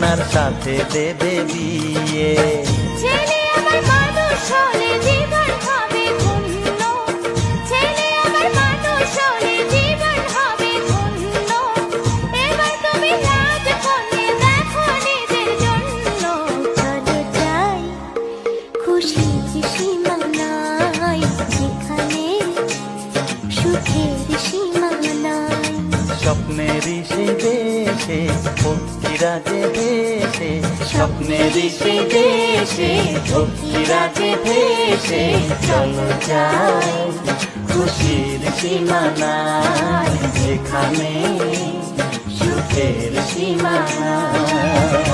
আপনার সাথে দেবে বিয়ে। ছেলে আমার মানুষ হলে জীবন হবে ধন্য, ছেলে আমার মানুষ হলে জীবন হবে ধন্য। এবার তুমি রাজ কনে দেখো নিজের জন্য। চলো যাই খুশির সীমা নাই, যেখানে সুখের সীমা নাই। স্বপ্নেরই সেই দেশে পক্ষীরাজে ভেসে, স্বপ্নেরই সেই দেশে পক্ষীরাজে ভেসে। চলো যাই খুশির সীমা নাই, যেখানে সুখের সীমা নাই।